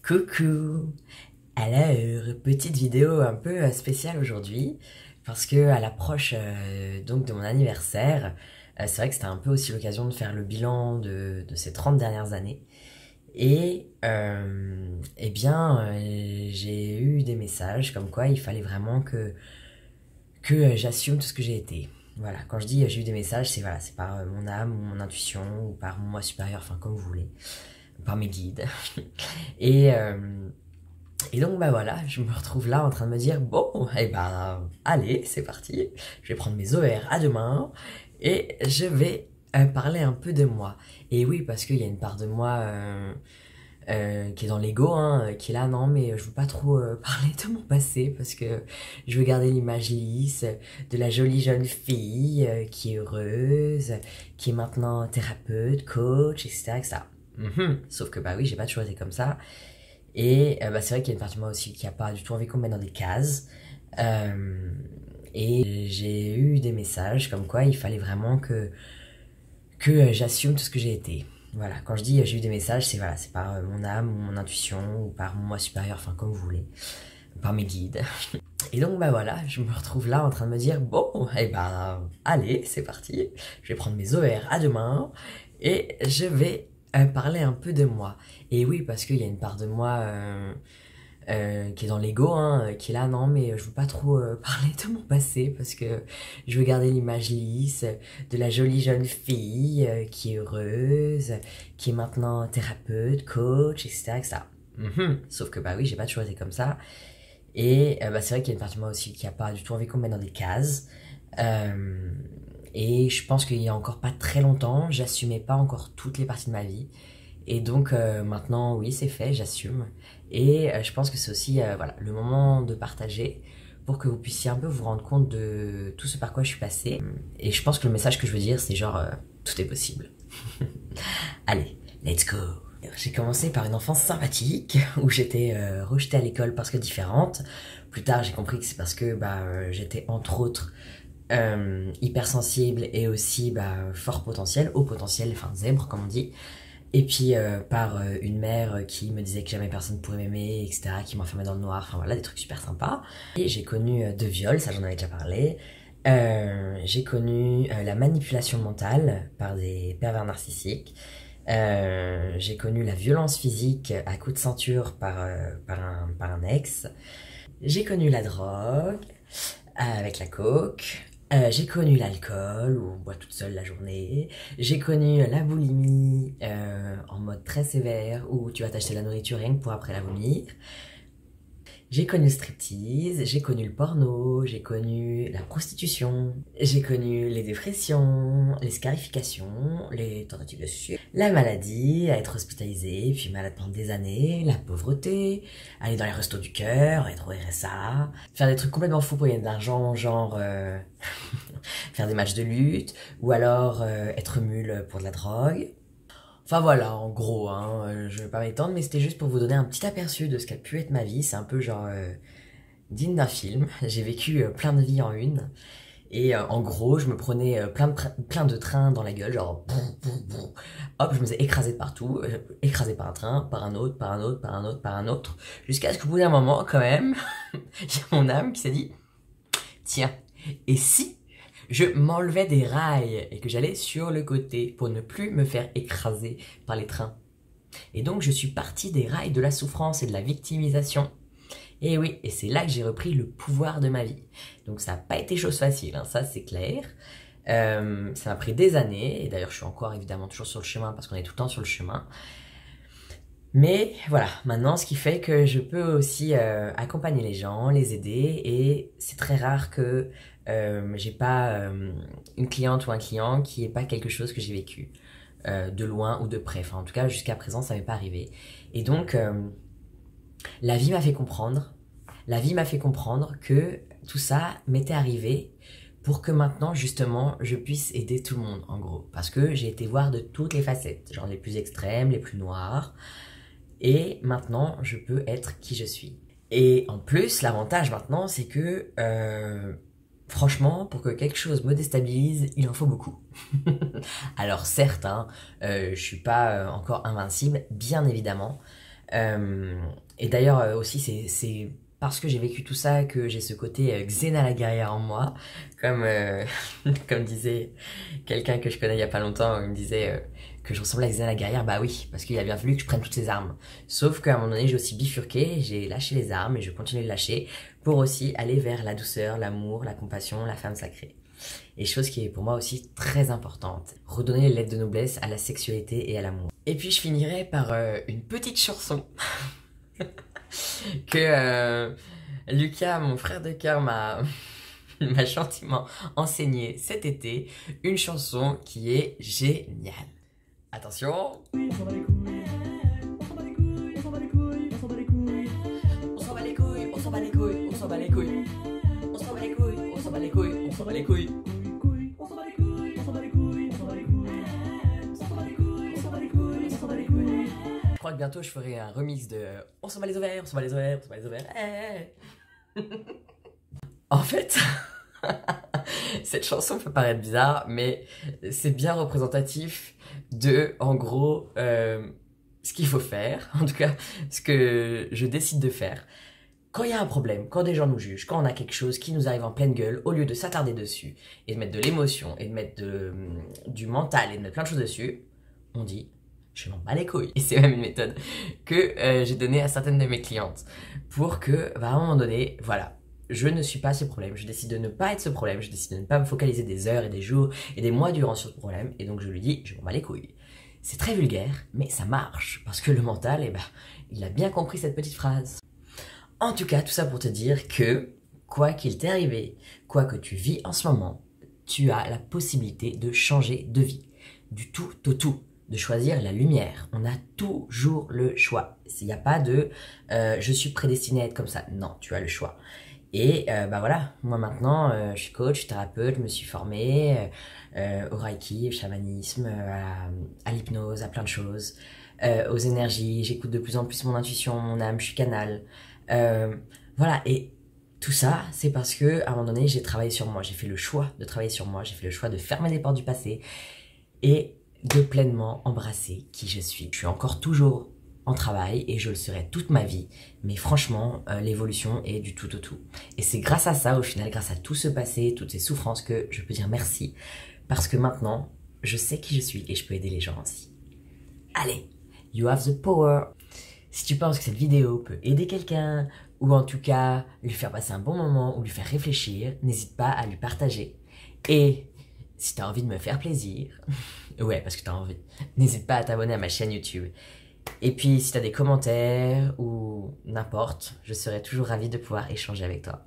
Coucou! Alors, petite vidéo un peu spéciale aujourd'hui, parce que à l'approche donc de mon anniversaire, c'est vrai que c'était un peu aussi l'occasion de faire le bilan de ces 30 dernières années. Et j'ai eu des messages comme quoi il fallait vraiment que j'assume tout ce que j'ai été. Voilà, quand je dis j'ai eu des messages, c'est voilà, c'est par mon âme, ou mon intuition, ou par mon moi supérieur, enfin comme vous voulez, par mes guides. Et, euh, et donc bah voilà, je me retrouve là en train de me dire bon, eh ben allez, c'est parti, je vais prendre mes OR à deux mains et je vais parler un peu de moi. Et oui, parce qu'il y a une part de moi qui est dans l'ego, hein, qui est là, non mais je veux pas trop parler de mon passé parce que je veux garder l'image lisse de la jolie jeune fille qui est heureuse, qui est maintenant thérapeute, coach, etc. etc. Sauf que bah oui, j'ai pas toujours été comme ça. Et c'est vrai qu'il y a une partie de moi aussi qui a pas du tout envie qu'on me mette dans des cases. Euh, et j'ai eu des messages comme quoi il fallait vraiment que j'assume tout ce que j'ai été. Voilà, quand je dis j'ai eu des messages, c'est voilà, c'est par mon âme, ou mon intuition, ou par mon moi supérieur, enfin comme vous voulez, par mes guides. Et donc bah voilà, je me retrouve là en train de me dire bon, eh ben allez, c'est parti, je vais prendre mes OR à deux mains et je vais parler un peu de moi. Et oui, parce qu'il y a une part de moi qui est dans l'ego, hein, qui est là, non mais je veux pas trop parler de mon passé parce que je veux garder l'image lisse de la jolie jeune fille qui est heureuse, qui est maintenant thérapeute, coach, etc. etc. Sauf que bah oui, j'ai pas toujours été comme ça. Et c'est vrai qu'il y a une partie de moi aussi qui a pas du tout envie qu'on me mette dans des cases. Euh, et je pense qu'il y a encore pas très longtemps, j'assumais pas encore toutes les parties de ma vie. Et donc maintenant, oui, c'est fait, j'assume. Et je pense que c'est aussi voilà, le moment de partager pour que vous puissiez un peu vous rendre compte de tout ce par quoi je suis passée. Et je pense que le message que je veux dire, c'est genre, tout est possible. Allez, let's go! J'ai commencé par une enfance sympathique, où j'étais rejetée à l'école parce que différente. Plus tard, j'ai compris que c'est parce que j'étais entre autres hypersensible et aussi fort potentiel, haut potentiel, enfin zèbre comme on dit. Et puis par une mère qui me disait que jamais personne pourrait m'aimer, etc., qui m'enfermait dans le noir, enfin voilà, des trucs super sympas. Et j'ai connu deux viols, ça j'en avais déjà parlé. J'ai connu la manipulation mentale par des pervers narcissiques. J'ai connu la violence physique à coups de ceinture par un ex. J'ai connu la drogue avec la coke. J'ai connu l'alcool, où on boit toute seule la journée. J'ai connu la boulimie en mode très sévère, où tu vas t'acheter la nourriture rien que pour après la vomir. J'ai connu le striptease, j'ai connu le porno, j'ai connu la prostitution, j'ai connu les dépressions, les scarifications, les tentatives de suicide, la maladie, à être hospitalisé, puis malade pendant des années, la pauvreté, aller dans les restos du cœur, être au RSA, faire des trucs complètement fous pour gagner de l'argent, genre faire des matchs de lutte, ou alors être mule pour de la drogue. Enfin voilà, en gros, hein, je vais pas m'étendre, mais c'était juste pour vous donner un petit aperçu de ce qu'a pu être ma vie. C'est un peu genre digne d'un film. J'ai vécu plein de vies en une. Et en gros, je me prenais plein de trains dans la gueule, genre hop, je me faisais écraser de partout, écrasé par un train, par un autre, par un autre, par un autre, par un autre, jusqu'à ce qu'au bout d'un moment, quand même, il y a mon âme qui s'est dit, tiens, et si je m'enlevais des rails et que j'allais sur le côté pour ne plus me faire écraser par les trains. Et donc je suis partie des rails de la souffrance et de la victimisation. Et oui, et c'est là que j'ai repris le pouvoir de ma vie. Donc ça n'a pas été chose facile, hein, ça c'est clair. Ça m'a pris des années, et d'ailleurs je suis encore évidemment toujours sur le chemin parce qu'on est tout le temps sur le chemin. Mais voilà, maintenant ce qui fait que je peux aussi accompagner les gens, les aider, et c'est très rare que j'ai pas une cliente ou un client qui ait pas quelque chose que j'ai vécu de loin ou de près. Enfin en tout cas jusqu'à présent ça m'est pas arrivé. Et donc la vie m'a fait comprendre, que tout ça m'était arrivé pour que maintenant justement je puisse aider tout le monde en gros. Parce que j'ai été voir de toutes les facettes, genre les plus extrêmes, les plus noires. Et maintenant, je peux être qui je suis. Et en plus, l'avantage maintenant, c'est que, franchement, pour que quelque chose me déstabilise, il en faut beaucoup. Alors certes, hein, je suis pas encore invincible, bien évidemment. Et d'ailleurs aussi c'est parce que j'ai vécu tout ça que j'ai ce côté Xena la guerrière en moi, comme comme disait quelqu'un que je connais il y a pas longtemps, il me disait que je ressemblais à Xena la guerrière. Bah oui, parce qu'il a bien fallu que je prenne toutes ces armes. Sauf qu'à un moment donné j'ai aussi bifurqué, j'ai lâché les armes et je continue de lâcher pour aussi aller vers la douceur, l'amour, la compassion, la femme sacrée. Et chose qui est pour moi aussi très importante, redonner les lettres de noblesse à la sexualité et à l'amour. Et puis je finirai par une petite chanson que Lucas, mon frère de cœur, m'a gentiment enseigné cet été. Une chanson qui est géniale. Attention. On s'en bat les couilles, on s'en bat les couilles, on s'en bat les couilles, on s'en bat les couilles, on s'en bat les couilles, on s'en bat les couilles, on s'en bat les couilles, on s'en bat les couilles, on s'en bat les couilles. Je crois que bientôt je ferai un remix de on s'en bat les ovaires, on s'en bat les ovaires, on s'en bat les ovaires. En fait, cette chanson peut paraître bizarre, mais c'est bien représentatif de, en gros, ce qu'il faut faire, en tout cas, ce que je décide de faire. Quand il y a un problème, quand des gens nous jugent, quand on a quelque chose qui nous arrive en pleine gueule, au lieu de s'attarder dessus et de mettre de l'émotion et de mettre du mental et de mettre plein de choses dessus, on dit je m'en bats les couilles. Et c'est même une méthode que j'ai donnée à certaines de mes clientes pour que, à un moment donné, voilà, je ne suis pas ce problème, je décide de ne pas être ce problème, je décide de ne pas me focaliser des heures et des jours et des mois durant sur ce problème, et donc je lui dis je m'en bats les couilles. C'est très vulgaire, mais ça marche, parce que le mental, eh ben, il a bien compris cette petite phrase. En tout cas, tout ça pour te dire que, quoi qu'il t'est arrivé, quoi que tu vis en ce moment, tu as la possibilité de changer de vie. Du tout au tout. De choisir la lumière. On a toujours le choix. Il n'y a pas de je suis prédestiné à être comme ça. Non, tu as le choix. Et bah voilà, moi maintenant, je suis coach, je suis thérapeute, je me suis formée au Reiki, au chamanisme, à l'hypnose, à plein de choses, aux énergies. J'écoute de plus en plus mon intuition, mon âme, je suis canal. Voilà, et tout ça, c'est parce que à un moment donné, j'ai travaillé sur moi. J'ai fait le choix de travailler sur moi. J'ai fait le choix de fermer les portes du passé et de pleinement embrasser qui je suis. Je suis encore toujours en travail et je le serai toute ma vie. Mais franchement, l'évolution est du tout au tout. Et c'est grâce à ça, au final, grâce à tout ce passé, toutes ces souffrances, que je peux dire merci. Parce que maintenant, je sais qui je suis et je peux aider les gens aussi. Allez, you have the power. Si tu penses que cette vidéo peut aider quelqu'un, ou en tout cas lui faire passer un bon moment, ou lui faire réfléchir, n'hésite pas à lui partager. Et si tu as envie de me faire plaisir, ouais, parce que tu as envie, n'hésite pas à t'abonner à ma chaîne YouTube. Et puis si tu as des commentaires ou n'importe, je serai toujours ravie de pouvoir échanger avec toi.